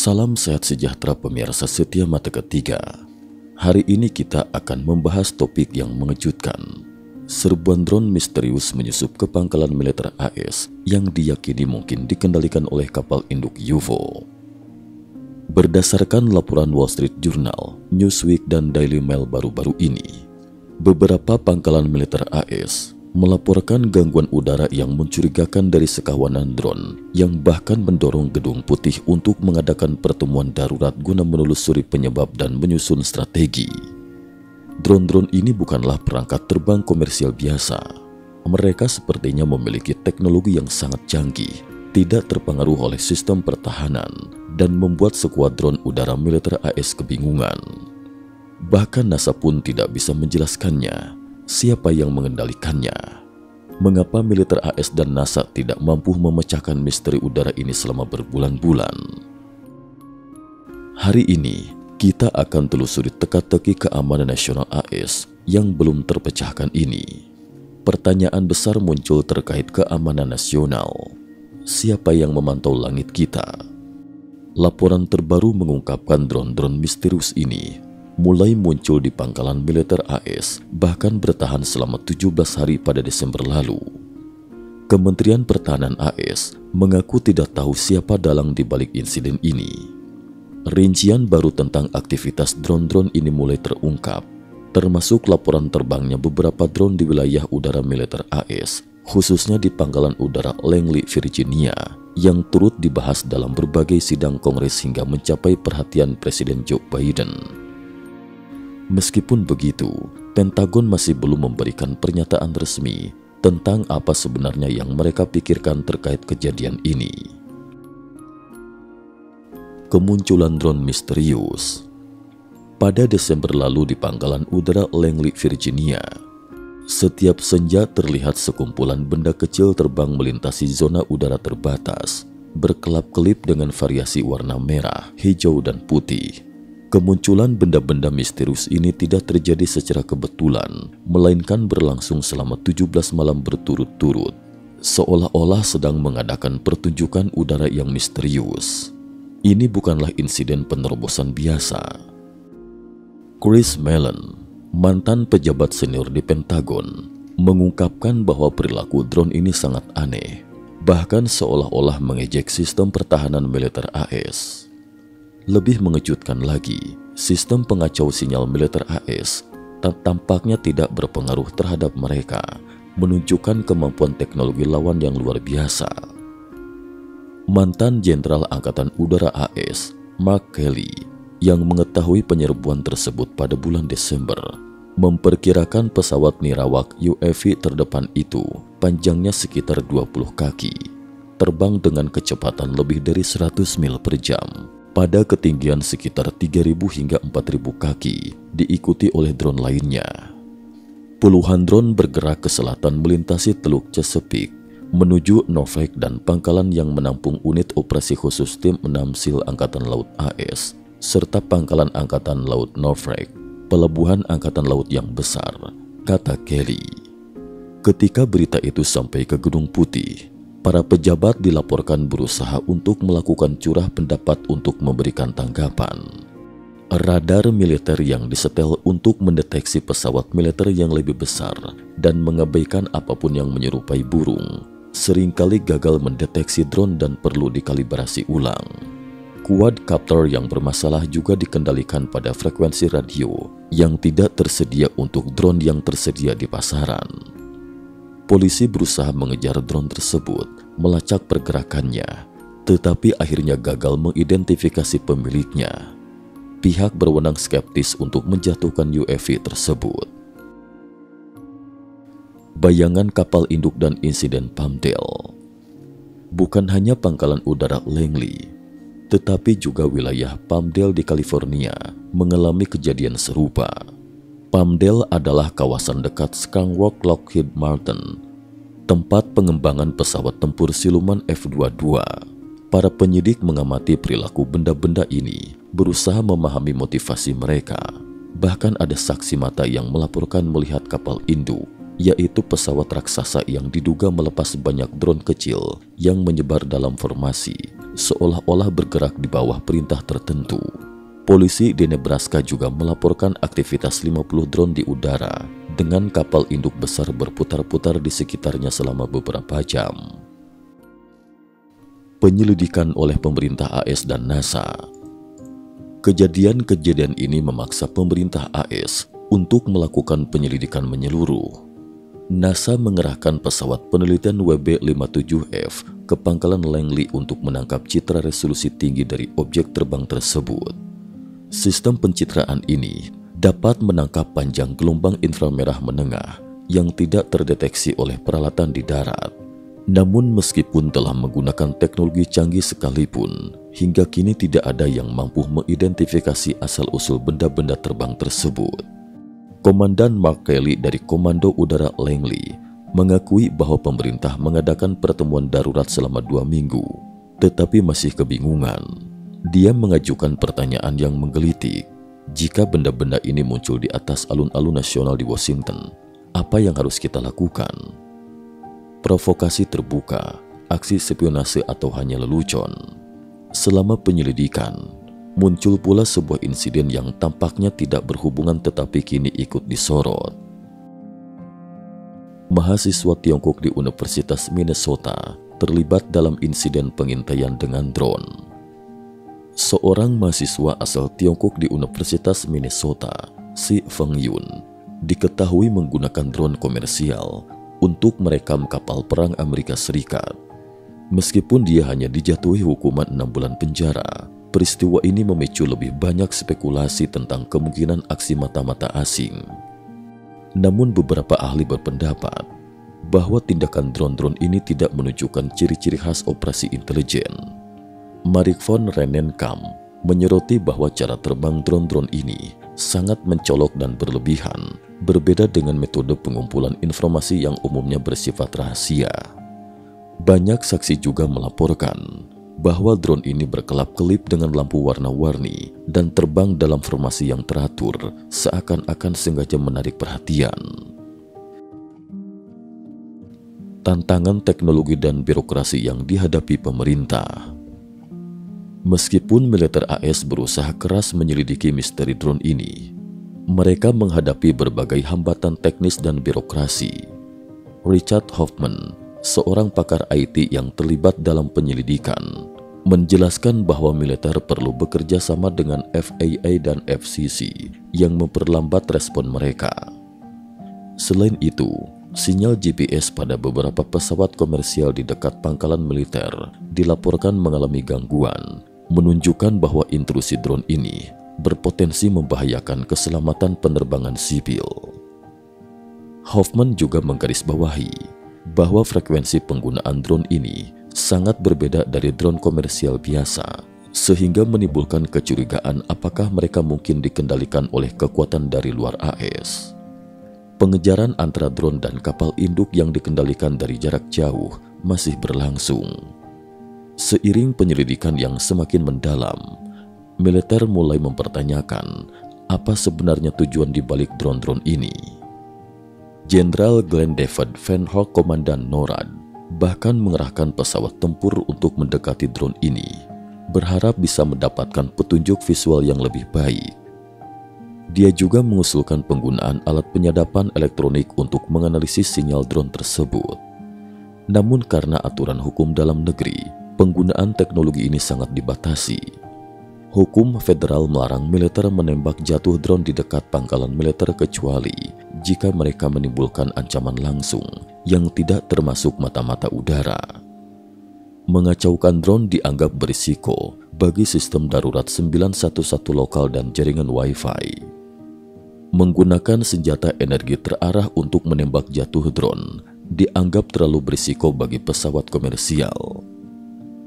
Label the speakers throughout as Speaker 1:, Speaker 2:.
Speaker 1: Salam sehat sejahtera pemirsa setia Mata Ketiga. Hari ini kita akan membahas topik yang mengejutkan. Serbuan drone misterius menyusup ke pangkalan militer AS yang diyakini mungkin dikendalikan oleh kapal induk UFO. Berdasarkan laporan Wall Street Journal, Newsweek, dan Daily Mail baru-baru ini, beberapa pangkalan militer AS melaporkan gangguan udara yang mencurigakan dari sekawanan drone yang bahkan mendorong Gedung Putih untuk mengadakan pertemuan darurat guna menelusuri penyebab dan menyusun strategi. Drone-drone ini bukanlah perangkat terbang komersial biasa. Mereka sepertinya memiliki teknologi yang sangat canggih, tidak terpengaruh oleh sistem pertahanan, dan membuat skuadron udara militer AS kebingungan. Bahkan NASA pun tidak bisa menjelaskannya. Siapa yang mengendalikannya? Mengapa militer AS dan NASA tidak mampu memecahkan misteri udara ini selama berbulan-bulan? Hari ini, kita akan telusuri teka-teki keamanan nasional AS yang belum terpecahkan ini. Pertanyaan besar muncul terkait keamanan nasional. Siapa yang memantau langit kita? Laporan terbaru mengungkapkan drone-drone misterius ini mulai muncul di pangkalan militer AS, bahkan bertahan selama 17 hari pada Desember lalu. Kementerian Pertahanan AS mengaku tidak tahu siapa dalang di balik insiden ini. Rincian baru tentang aktivitas drone-drone ini mulai terungkap, termasuk laporan terbangnya beberapa drone di wilayah udara militer AS, khususnya di pangkalan udara Langley, Virginia, yang turut dibahas dalam berbagai sidang Kongres hingga mencapai perhatian Presiden Joe Biden. Meskipun begitu, Pentagon masih belum memberikan pernyataan resmi tentang apa sebenarnya yang mereka pikirkan terkait kejadian ini. Kemunculan drone misterius. Pada Desember lalu di pangkalan udara Langley, Virginia, setiap senja terlihat sekumpulan benda kecil terbang melintasi zona udara terbatas, berkelap-kelip dengan variasi warna merah, hijau, dan putih. Kemunculan benda-benda misterius ini tidak terjadi secara kebetulan, melainkan berlangsung selama 17 malam berturut-turut, seolah-olah sedang mengadakan pertunjukan udara yang misterius. Ini bukanlah insiden penerobosan biasa. Chris Mellon, mantan pejabat senior di Pentagon, mengungkapkan bahwa perilaku drone ini sangat aneh, bahkan seolah-olah mengejek sistem pertahanan militer AS. Lebih mengejutkan lagi, sistem pengacau sinyal militer AS tampaknya tidak berpengaruh terhadap mereka, menunjukkan kemampuan teknologi lawan yang luar biasa. Mantan Jenderal Angkatan Udara AS, Mark Kelly, yang mengetahui penyerbuan tersebut pada bulan Desember, memperkirakan pesawat nirawak UAV terdepan itu panjangnya sekitar 20 kaki, terbang dengan kecepatan lebih dari 100 mil per jam, pada ketinggian sekitar 3.000 hingga 4.000 kaki, diikuti oleh drone lainnya. Puluhan drone bergerak ke selatan melintasi Teluk Chesapeake, menuju Norfolk dan pangkalan yang menampung unit operasi khusus Tim 6 SEAL Angkatan Laut AS, serta pangkalan Angkatan Laut Norfolk, pelabuhan Angkatan Laut yang besar, kata Kelly. Ketika berita itu sampai ke Gedung Putih, para pejabat dilaporkan berusaha untuk melakukan curah pendapat untuk memberikan tanggapan. Radar militer yang disetel untuk mendeteksi pesawat militer yang lebih besar dan mengabaikan apapun yang menyerupai burung seringkali gagal mendeteksi drone dan perlu dikalibrasi ulang. Quadcopter yang bermasalah juga dikendalikan pada frekuensi radio yang tidak tersedia untuk drone yang tersedia di pasaran. Polisi berusaha mengejar drone tersebut, melacak pergerakannya, tetapi akhirnya gagal mengidentifikasi pemiliknya. Pihak berwenang skeptis untuk menjatuhkan UAV tersebut. Bayangan kapal induk dan insiden Palmdale. Bukan hanya pangkalan udara Langley, tetapi juga wilayah Palmdale di California mengalami kejadian serupa. Palmdale adalah kawasan dekat Skunk Works Lockheed Martin, tempat pengembangan pesawat tempur siluman F-22. Para penyidik mengamati perilaku benda-benda ini, berusaha memahami motivasi mereka. Bahkan ada saksi mata yang melaporkan melihat kapal induk, yaitu pesawat raksasa yang diduga melepas banyak drone kecil yang menyebar dalam formasi, seolah-olah bergerak di bawah perintah tertentu. Polisi di Nebraska juga melaporkan aktivitas 50 drone di udara dengan kapal induk besar berputar-putar di sekitarnya selama beberapa jam. Penyelidikan oleh pemerintah AS dan NASA. Kejadian-kejadian ini memaksa pemerintah AS untuk melakukan penyelidikan menyeluruh. NASA mengerahkan pesawat penelitian WB-57F ke pangkalan Langley untuk menangkap citra resolusi tinggi dari objek terbang tersebut. Sistem pencitraan ini dapat menangkap panjang gelombang inframerah menengah yang tidak terdeteksi oleh peralatan di darat. Namun meskipun telah menggunakan teknologi canggih sekalipun, hingga kini tidak ada yang mampu mengidentifikasi asal-usul benda-benda terbang tersebut. Komandan Mark Kelly dari Komando Udara Langley mengakui bahwa pemerintah mengadakan pertemuan darurat selama 2 minggu, tetapi masih kebingungan. Dia mengajukan pertanyaan yang menggelitik. Jika benda-benda ini muncul di atas alun-alun nasional di Washington, apa yang harus kita lakukan? Provokasi terbuka, aksi spionase atau hanya lelucon? Selama penyelidikan, muncul pula sebuah insiden yang tampaknya tidak berhubungan tetapi kini ikut disorot. Mahasiswa Tiongkok di Universitas Minnesota terlibat dalam insiden pengintaian dengan drone. Seorang mahasiswa asal Tiongkok di Universitas Minnesota, Si Feng Yun, diketahui menggunakan drone komersial untuk merekam kapal perang Amerika Serikat. Meskipun dia hanya dijatuhi hukuman 6 bulan penjara, peristiwa ini memicu lebih banyak spekulasi tentang kemungkinan aksi mata-mata asing. Namun beberapa ahli berpendapat bahwa tindakan drone-drone ini tidak menunjukkan ciri-ciri khas operasi intelijen. Marik von Rennenkamp menyoroti bahwa cara terbang drone-drone ini sangat mencolok dan berlebihan, berbeda dengan metode pengumpulan informasi yang umumnya bersifat rahasia. Banyak saksi juga melaporkan bahwa drone ini berkelap-kelip dengan lampu warna-warni dan terbang dalam formasi yang teratur, seakan-akan sengaja menarik perhatian. Tantangan teknologi dan birokrasi yang dihadapi pemerintah. Meskipun militer AS berusaha keras menyelidiki misteri drone ini, mereka menghadapi berbagai hambatan teknis dan birokrasi. Richard Hoffman, seorang pakar IT yang terlibat dalam penyelidikan, menjelaskan bahwa militer perlu bekerja sama dengan FAA dan FCC yang memperlambat respon mereka. Selain itu, sinyal GPS pada beberapa pesawat komersial di dekat pangkalan militer dilaporkan mengalami gangguan, menunjukkan bahwa intrusi drone ini berpotensi membahayakan keselamatan penerbangan sipil. Hoffman juga menggarisbawahi bahwa frekuensi penggunaan drone ini sangat berbeda dari drone komersial biasa, sehingga menimbulkan kecurigaan apakah mereka mungkin dikendalikan oleh kekuatan dari luar AS. Pengejaran antara drone dan kapal induk yang dikendalikan dari jarak jauh masih berlangsung. Seiring penyelidikan yang semakin mendalam, militer mulai mempertanyakan apa sebenarnya tujuan dibalik drone-drone ini. Jenderal Glenn David Van Hork, Komandan NORAD, bahkan mengerahkan pesawat tempur untuk mendekati drone ini, berharap bisa mendapatkan petunjuk visual yang lebih baik. Dia juga mengusulkan penggunaan alat penyadapan elektronik untuk menganalisis sinyal drone tersebut. Namun karena aturan hukum dalam negeri, penggunaan teknologi ini sangat dibatasi. Hukum federal melarang militer menembak jatuh drone di dekat pangkalan militer kecuali jika mereka menimbulkan ancaman langsung yang tidak termasuk mata-mata udara. Mengacaukan drone dianggap berisiko bagi sistem darurat 911 lokal dan jaringan Wi-Fi. Menggunakan senjata energi terarah untuk menembak jatuh drone dianggap terlalu berisiko bagi pesawat komersial.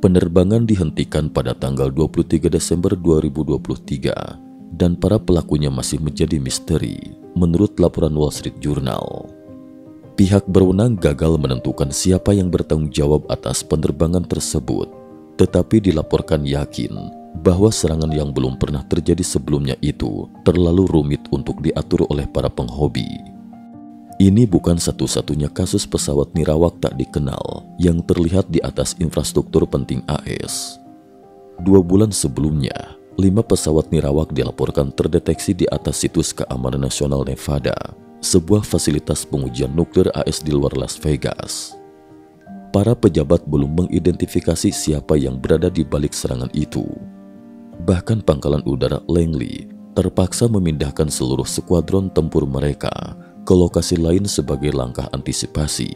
Speaker 1: Penerbangan dihentikan pada tanggal 23 Desember 2023 dan para pelakunya masih menjadi misteri, menurut laporan Wall Street Journal. Pihak berwenang gagal menentukan siapa yang bertanggung jawab atas penerbangan tersebut, tetapi dilaporkan yakin bahwa serangan yang belum pernah terjadi sebelumnya itu terlalu rumit untuk diatur oleh para penghobi. Ini bukan satu-satunya kasus pesawat nirawak tak dikenal yang terlihat di atas infrastruktur penting AS. 2 bulan sebelumnya, 5 pesawat nirawak dilaporkan terdeteksi di atas situs keamanan nasional Nevada, sebuah fasilitas pengujian nuklir AS di luar Las Vegas. Para pejabat belum mengidentifikasi siapa yang berada di balik serangan itu. Bahkan Pangkalan Udara Langley terpaksa memindahkan seluruh skuadron tempur mereka ke lokasi lain sebagai langkah antisipasi.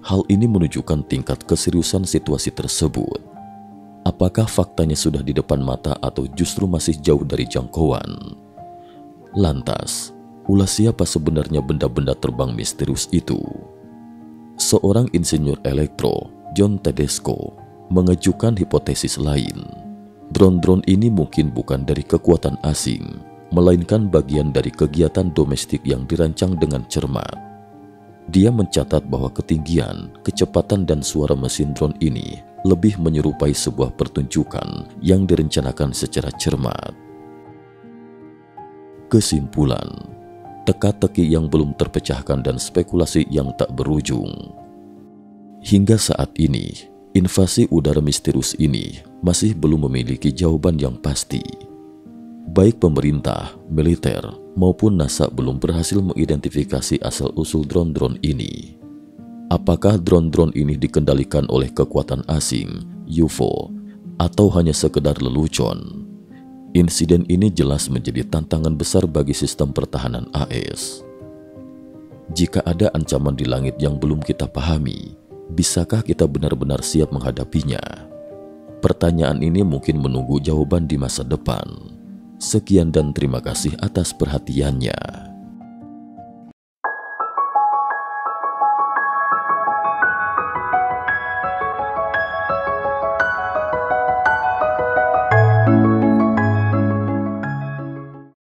Speaker 1: Hal ini menunjukkan tingkat keseriusan situasi tersebut. Apakah faktanya sudah di depan mata atau justru masih jauh dari jangkauan? Lantas, ulah siapa sebenarnya benda-benda terbang misterius itu? Seorang insinyur elektro, John Tedesco, mengajukan hipotesis lain. Drone-drone ini mungkin bukan dari kekuatan asing, melainkan bagian dari kegiatan domestik yang dirancang dengan cermat. Dia mencatat bahwa ketinggian, kecepatan dan suara mesin drone ini lebih menyerupai sebuah pertunjukan yang direncanakan secara cermat. Kesimpulan, teka-teki yang belum terpecahkan dan spekulasi yang tak berujung. Hingga saat ini, invasi udara misterius ini masih belum memiliki jawaban yang pasti. Baik pemerintah, militer, maupun NASA belum berhasil mengidentifikasi asal-usul drone-drone ini. Apakah drone-drone ini dikendalikan oleh kekuatan asing, UFO, atau hanya sekedar lelucon? Insiden ini jelas menjadi tantangan besar bagi sistem pertahanan AS. Jika ada ancaman di langit yang belum kita pahami, bisakah kita benar-benar siap menghadapinya? Pertanyaan ini mungkin menunggu jawaban di masa depan. Sekian dan terima kasih atas perhatiannya.